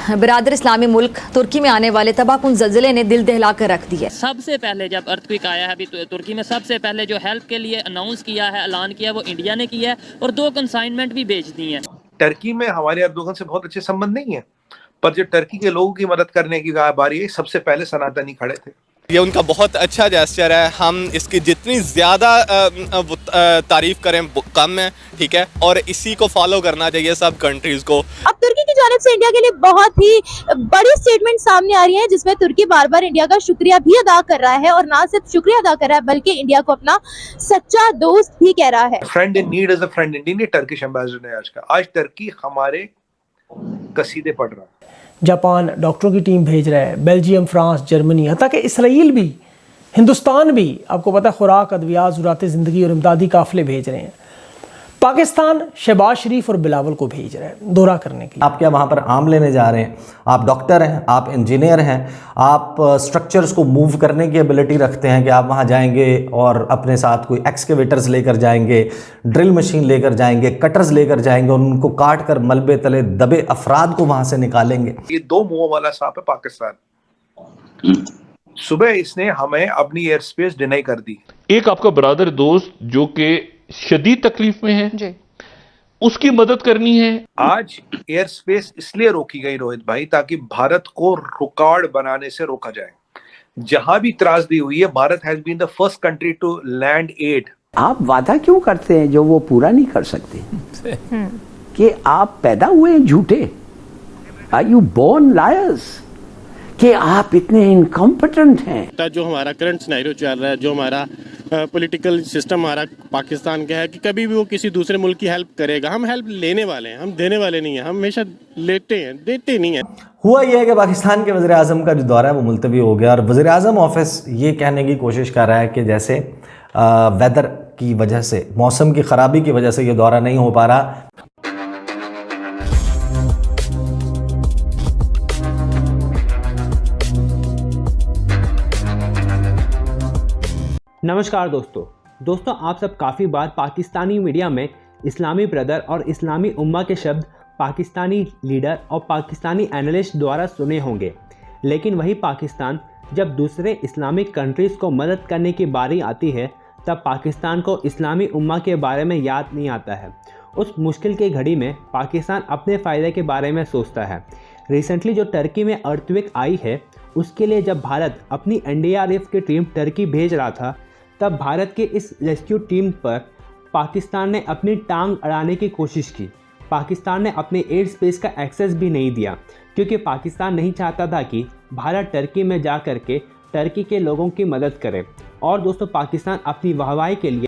बिरादर इस्लामी मुल्क तुर्की में आने वाले तबाहकुन ज़लज़ले ने दिल दहला कर रख दिया। सबसे पहले जब अर्थक्वेक आया है अभी तुर्की में, सबसे पहले जो हेल्प के लिए अनाउंस किया है, ऐलान किया, वो इंडिया ने किया है और 2 कंसाइनमेंट भी भेज दी हैं। टर्की में हमारे अर्दोगन से बहुत अच्छे संबंध नहीं है, पर जब टर्की के लोगों की मदद करने की बारी है, सबसे पहले सनातनी खड़े थे। ये उनका बहुत अच्छा जेस्चर है, हम इसकी जितनी ज़्यादा तारीफ करें कम है, ठीक है, और इसी को फॉलो करना चाहिए सब कंट्रीज़ को। अब तुर्की की जानिब से इंडिया के लिए बहुत ही बड़ी स्टेटमेंट सामने आ रही है, जिसमें तुर्की बार बार इंडिया का शुक्रिया भी अदा कर रहा है, और ना सिर्फ शुक्रिया अदा कर रहा है बल्कि इंडिया को अपना सच्चा दोस्त भी कह रहा है। Friend in need is a friend Indeed, Turkish ambassador ने आज टर्की हमारे कसीदे पढ़ रहा है। जापान डॉक्टरों की टीम भेज रहा है, बेल्जियम, फ्रांस, जर्मनी, हत्ता कि इसराइल भी, हिंदुस्तान भी, आपको पता है, खुराक, अद्वियात, ज़रूरत ज़िंदगी और इमदादी काफ़िले भेज रहे हैं। पाकिस्तान शहबाज शरीफ और बिलावल को भेज रहा है दौरा करने के लिए। आप क्या वहाँ पर आम लेने जा रहे हैं? आप डॉक्टर हैं, आप इंजीनियर हैं, आप स्ट्रक्चर्स को मूव करने की एबिलिटी रखते हैं कि आप वहाँ जाएंगे और अपने साथ कोई एक्सकेवेटर्स लेकर जाएंगे, ड्रिल मशीन लेकर जाएंगे, कटर्स लेकर जाएंगे और उनको काट कर मलबे तले दबे अफराद को वहाँ से निकालेंगे। ये 2 मुंहों वाला सांप है पाकिस्तान। सुबह इसने हमें अपनी एयर स्पेस डिनाई कर दी। एक आपका ब्रदर दोस्त जो कि शदीद तकलीफ में है जी, उसकी मदद करनी है। आज एयर स्पेस इसलिए रोकी गई रोहित भाई, ताकि भारत को रुकावट बनाने से रोका जाए। जहां भी त्रासदी हुई है, Bharat has been the first country to land aid. आप वादा क्यों करते हैं जो वो पूरा नहीं कर सकते? कि आप पैदा हुए हैं झूठे? Are you born liars? कि आप इतने इनकॉम्पिटेंट हैं। जो हमारा करंट सिनेरियो चल रहा है, जो हमारा पॉलिटिकल सिस्टम हमारा पाकिस्तान का है, कि कभी भी वो किसी दूसरे मुल्क की हेल्प करेगा। हम हेल्प लेने वाले हैं, हम देने वाले नहीं हैं। हम हमेशा लेते हैं, देते नहीं हैं। हुआ यह है कि पाकिस्तान के वज़ीर आज़म का जो दौरा है वो मुलतवी हो गया और वज़ीर आज़म ऑफिस ये कहने की कोशिश कर रहा है कि जैसे वेदर की वजह से, मौसम की ख़राबी की वजह से ये दौरा नहीं हो पा रहा। नमस्कार दोस्तों आप सब काफ़ी बार पाकिस्तानी मीडिया में इस्लामी ब्रदर और इस्लामी उम्मा के शब्द पाकिस्तानी लीडर और पाकिस्तानी एनालिस्ट द्वारा सुने होंगे, लेकिन वही पाकिस्तान जब दूसरे इस्लामिक कंट्रीज़ को मदद करने की बारी आती है तब पाकिस्तान को इस्लामी उम्मा के बारे में याद नहीं आता है। उस मुश्किल की घड़ी में पाकिस्तान अपने फ़ायदे के बारे में सोचता है। रिसेंटली जो टर्की में अर्थक्वेक आई है, उसके लिए जब भारत अपनी NDRF की टीम टर्की भेज रहा था, तब भारत के इस रेस्क्यू टीम पर पाकिस्तान ने अपनी टांग अड़ाने की कोशिश की। पाकिस्तान ने अपने एयर स्पेस का एक्सेस भी नहीं दिया, क्योंकि पाकिस्तान नहीं चाहता था कि भारत टर्की में जा कर के टर्की के लोगों की मदद करे। और दोस्तों, पाकिस्तान अपनी वाहवाही के लिए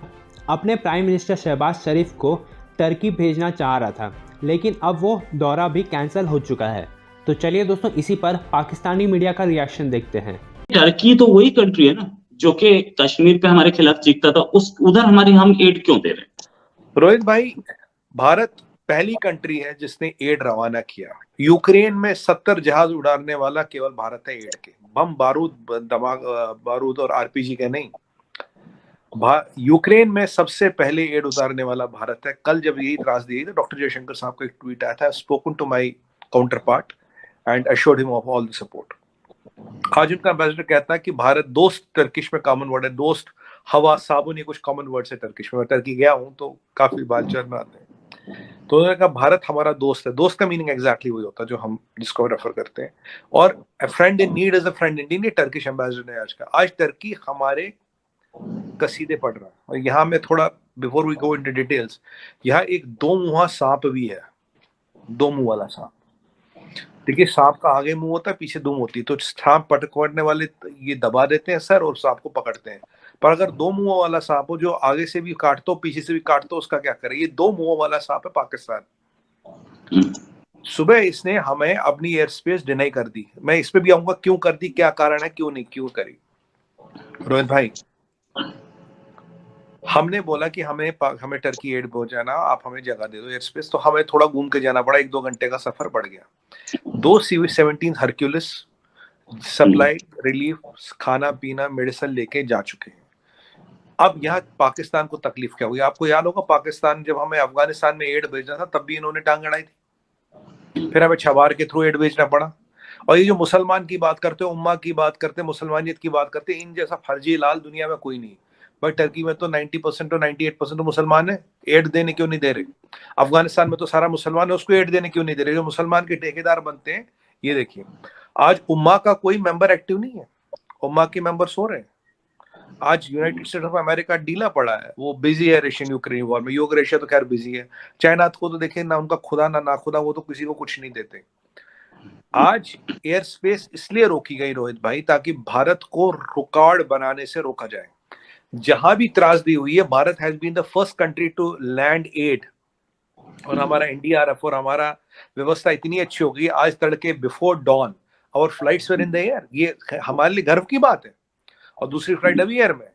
अपने प्राइम मिनिस्टर शहबाज शरीफ को टर्की भेजना चाह रहा था, लेकिन अब वो दौरा भी कैंसिल हो चुका है। तो चलिए दोस्तों, इसी पर पाकिस्तानी मीडिया का रिएक्शन देखते हैं। टर्की तो वही कंट्री है ना जो कि कश्मीर पे हमारे खिलाफ चीखता था, उस उधर हमारी हम एड क्यों दे रहे हैं? रोहित भाई, भारत पहली कंट्री है जिसने एड रवाना किया। यूक्रेन में 70 जहाज उड़ाने वाला केवल भारत है एड के। बम बारूद और RPG के नहीं। यूक्रेन में सबसे पहले एड उतारने वाला भारत है। कल जब यही त्रासदी हुई तो डॉक्टर जयशंकर साहब का एक ट्वीट आया था, spoken to my counterpart and assured him of all the support. आज उनका एम्बेसडर कहता है कि भारत दोस्त, टर्किश में कॉमन वर्ड है दोस्त, हवा, साबुन, ये कुछ कॉमन वर्ड्स है टर्किश में। मैं टर्की गया हूं तो काफी बातचीत में आते हैं। तो उन्होंने कहा भारत हमारा दोस्त है। दोस्त का मीनिंग एग्जैक्टली वही होता है जो हम जिसको रेफर करते हैं। और friend in need is a friend Indeed, ये टर्किश एम्बेसडर ने आज टर्की हमारे कसीदे पढ़ रहा है। और यहाँ में थोड़ा, before we go into details, यहाँ एक 2 मुंहा सांप भी है, 2 मुंह वाला सांप। देखिए, सांप का आगे मुंह होता है, पीछे दुम होती है। तो सांप पकड़ने वाले ये दबा देते हैं सर और सांप को पकड़ते हैं। पर अगर 2 मुंहों वाला सांप हो जो आगे से भी काटतो पीछे से भी काटतो, उसका क्या करे? ये 2 मुंहों वाला सांप है पाकिस्तान। सुबह इसने हमें अपनी एयर स्पेस डिनाई कर दी। मैं इस पे भी आऊंगा क्यों कर दी, क्या कारण है, क्यों नहीं, क्यों करी। रोहित भाई, हमने बोला कि हमें टर्की एड पहुंचाना, आप हमें जगह दे दो एयर स्पेस। तो हमें थोड़ा घूम के जाना पड़ा, 1-2 घंटे का सफर बढ़ गया। 2 CV-17 हरक्यूलिस सप्लाई, रिलीफ, खाना पीना, मेडिसिन लेके जा चुके हैं। अब यहाँ पाकिस्तान को तकलीफ क्या हुई? आपको याद होगा, पाकिस्तान जब हमें अफगानिस्तान में एड भेजना था तब भी इन्होंने टांग अड़ाई थी। फिर हमें छबार के थ्रू एड भेजना पड़ा। और ये जो मुसलमान की बात करते हो, उम्मा की बात करते, मुसलमानियत की बात करते, इन जैसा फर्जी लाल दुनिया में कोई नहीं। भाई टर्की में तो 90% और 98% तो मुसलमान है, एड देने क्यों नहीं दे रहे? अफगानिस्तान में तो सारा मुसलमान है, उसको एड देने क्यों नहीं दे रहे? जो मुसलमान के ठेकेदार बनते हैं, ये देखिए आज उम्मा का कोई मेंबर एक्टिव नहीं है, उम्मा के मेंबर सो रहे हैं। आज यूनाइटेड स्टेट्स ऑफ अमेरिका डीला पड़ा है, वो बिजी है रशियन यूक्रेन वॉर में। योग रशिया तो खैर बिजी है, चाइना को तो देखें ना उनका खुदा ना खुदा, वो तो किसी को कुछ नहीं देते। आज एयर स्पेस इसलिए रोकी गई रोहित भाई, ताकि भारत को रुकावट बनाने से रोका जाए। जहां भी त्रासदी हुई है, Bharat has been the first country to land aid, और हमारा एनडीआरएफ और हमारा व्यवस्था इतनी अच्छी हो गई, आज तड़के बिफोर डॉन और flights were in the air. ये हमारे लिए गर्व की बात है। और दूसरी फ्लाइट अभी एयर में,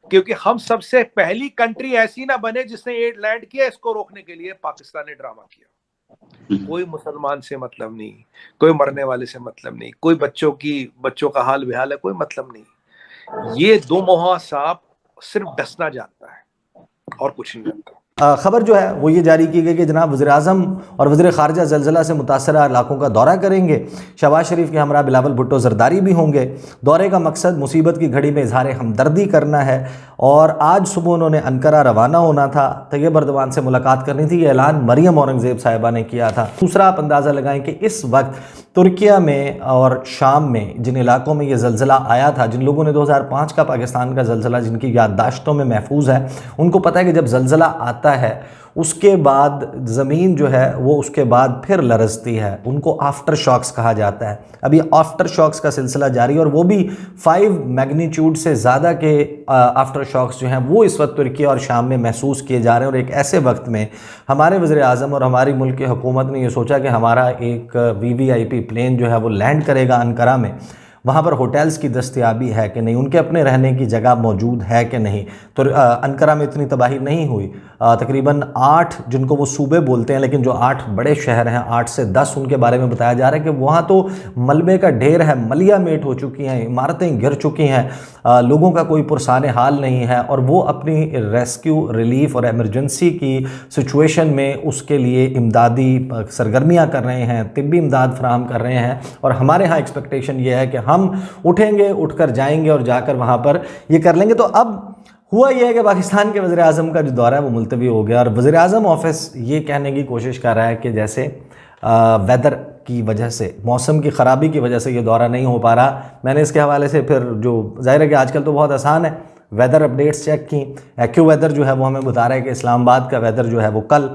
क्योंकि हम सबसे पहली कंट्री ऐसी ना बने जिसने एड लैंड किया। इसको रोकने के लिए पाकिस्तान ने ड्रामा किया। कोई मुसलमान से मतलब नहीं, कोई मरने वाले से मतलब नहीं, कोई बच्चों का हाल बेहाल है, कोई मतलब नहीं। ये दो मोहा सांप सिर्फ डसना जानता है और कुछ नहीं जानता। खबर जो है वो ये जारी की गई कि जनाब वज़ीर-ए-आज़म और वज़ीर ख़ारजा ज़लज़ला से मुतासरा इलाकों का दौरा करेंगे। शहबाज शरीफ के हमरा बिलावल भुट्टो ज़रदारी भी होंगे। दौरे का मकसद मुसीबत की घड़ी में इजहार हमदर्दी करना है। और आज सुबह उन्होंने अंकारा रवाना होना था, तैयब अर्दवान से मुलाकात करनी थी। ये ऐलान मरियम औरंगज़ेब साहिबा ने किया था। दूसरा आप अंदाज़ा लगाएं कि इस वक्त तुर्किया में और शाम में जिन इलाकों में ये ज़लज़ला आया था, जिन लोगों ने 2005 का पाकिस्तान का ज़लज़ला जिनकी याददाश्तों में महफूज है, उनको पता है कि जब ज़लज़ला आता है उसके बाद ज़मीन जो है वो उसके बाद फिर लरजती है। उनको आफ्टर शॉक्स कहा जाता है। अब ये आफ्टर शॉक्स का सिलसिला जारी है, और वो भी 5 मैग्नीट्यूड से ज़्यादा के आफ्टर शॉक्स जो हैं वो इस वक्त तुर्किया और शाम में महसूस किए जा रहे हैं। और एक ऐसे वक्त में हमारे वज़ीर-ए-आज़म और हमारी मुल्क की हुकूमत ने ये सोचा कि हमारा एक VVIP प्लेन जो है वो लैंड करेगा अंकारा में। वहाँ पर होटल्स की दस्तयाबी है कि नहीं, उनके अपने रहने की जगह मौजूद है कि नहीं। तो अंकारा में इतनी तबाही नहीं हुई। तकरीबन 8 जिनको वो सूबे बोलते हैं, लेकिन जो 8 बड़े शहर हैं, 8 से 10 उनके बारे में बताया जा रहा है कि वहाँ तो मलबे का ढेर है, मलिया मेट हो चुकी हैं, इमारतें गिर चुकी हैं, लोगों का कोई पुरसाने हाल नहीं है। और वो अपनी रेस्क्यू, रिलीफ और एमरजेंसी की सिचुएशन में उसके लिए इमदादी सरगर्मियाँ कर रहे हैं, तिब्बी इमदाद फराहम कर रहे हैं। और हमारे यहाँ एक्सपेक्टेशन ये है कि हम उठेंगे, उठकर जाएंगे और जाकर वहाँ पर ये कर लेंगे। तो अब हुआ यह है कि पाकिस्तान के वज़ीर-ए-आज़म का जो दौरा है वो मुलतवी हो गया, और वज़ीर-ए-आज़म ऑफिस ये कहने की कोशिश कर रहा है कि जैसे वेदर की वजह से, मौसम की ख़राबी की वजह से ये दौरा नहीं हो पा रहा। मैंने इसके हवाले से फिर जो ज़ाहिर है कि आजकल तो बहुत आसान है, वेदर अपडेट्स चेक की। एक्यू वेदर जो है वो हमें बता रहा है कि इस्लामाबाद का वेदर जो है वो कल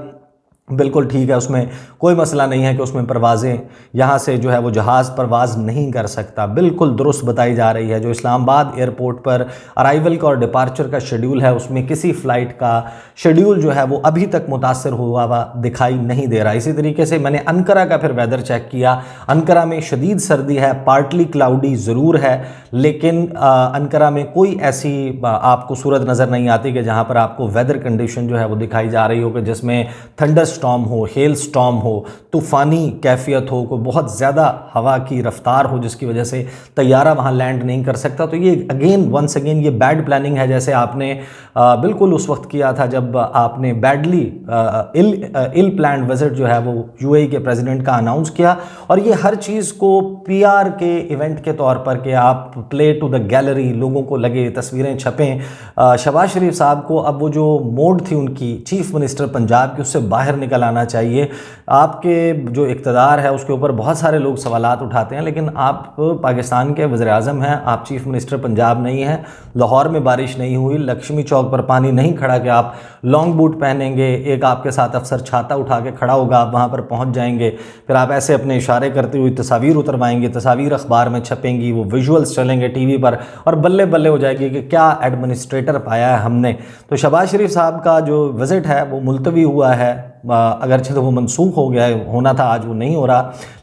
बिल्कुल ठीक है, उसमें कोई मसला नहीं है कि उसमें परवाज़ें यहाँ से जो है वो जहाज़ परवाज़ नहीं कर सकता, बिल्कुल दुरुस्त बताई जा रही है। जो इस्लामाबाद एयरपोर्ट पर अराइवल का और डिपार्चर का शेड्यूल है, उसमें किसी फ़्लाइट का शेड्यूल जो है वो अभी तक मुतासर हुआ हुआ दिखाई नहीं दे रहा। इसी तरीके से मैंने अंकारा का फिर वेदर चेक किया। अंकारा में शदीद सर्दी है, पार्टली क्लाउडी ज़रूर है, लेकिन अंकारा में कोई ऐसी आपको सूरत नज़र नहीं आती कि जहाँ पर आपको वेदर कंडीशन जो है वो दिखाई जा रही हो कि जिसमें थंडर स्टॉर्म हो, हेल स्टॉर्म हो, तूफ़ानी कैफियत हो, कोई बहुत ज़्यादा हवा की रफ्तार हो जिसकी वजह से तैयारा वहाँ लैंड नहीं कर सकता। तो ये वंस अगेन ये बैड प्लानिंग है, जैसे आपने बिल्कुल उस वक्त किया था जब आपने बैडली इल प्लान्ड विजिट जो है वो UAE के प्रेसिडेंट का अनाउंस किया। और ये हर चीज़ को PR के इवेंट के तौर पर कि आप प्ले टू द गैलरी, लोगों को लगे तस्वीरें छपें। शहबाज शरीफ साहब को अब वो जो मोड थी उनकी चीफ मिनिस्टर पंजाब की, उससे बाहर निकल आना चाहिए। आपके जो इक़्तिदार है उसके ऊपर बहुत सारे लोग सवालात उठाते हैं, लेकिन आप पाकिस्तान के वज़ीर-ए-आज़म हैं, आप चीफ मिनिस्टर पंजाब नहीं हैं। लाहौर में बारिश नहीं हुई, लक्ष्मी चौक पर पानी नहीं खड़ा कि आप लॉन्ग बूट पहनेंगे, एक आपके साथ अफसर छाता उठा के खड़ा होगा, आप वहाँ पर पहुँच जाएंगे, फिर आप ऐसे अपने इशारे करते हुए तस्वीर उतरवाएंगे, तस्वीर अखबार में छपेंगी, वो विजुअल्स चलेंगे TV पर, और बल्ले बल्ले हो जाएगी कि क्या एडमिनिस्ट्रेटर पाया है हमने। तो शहबाज शरीफ साहब का जो विज़िट है वो मुलतवी हुआ है, अगरचे तो वो मनसूख हो गया है, होना था आज वो नहीं हो रहा।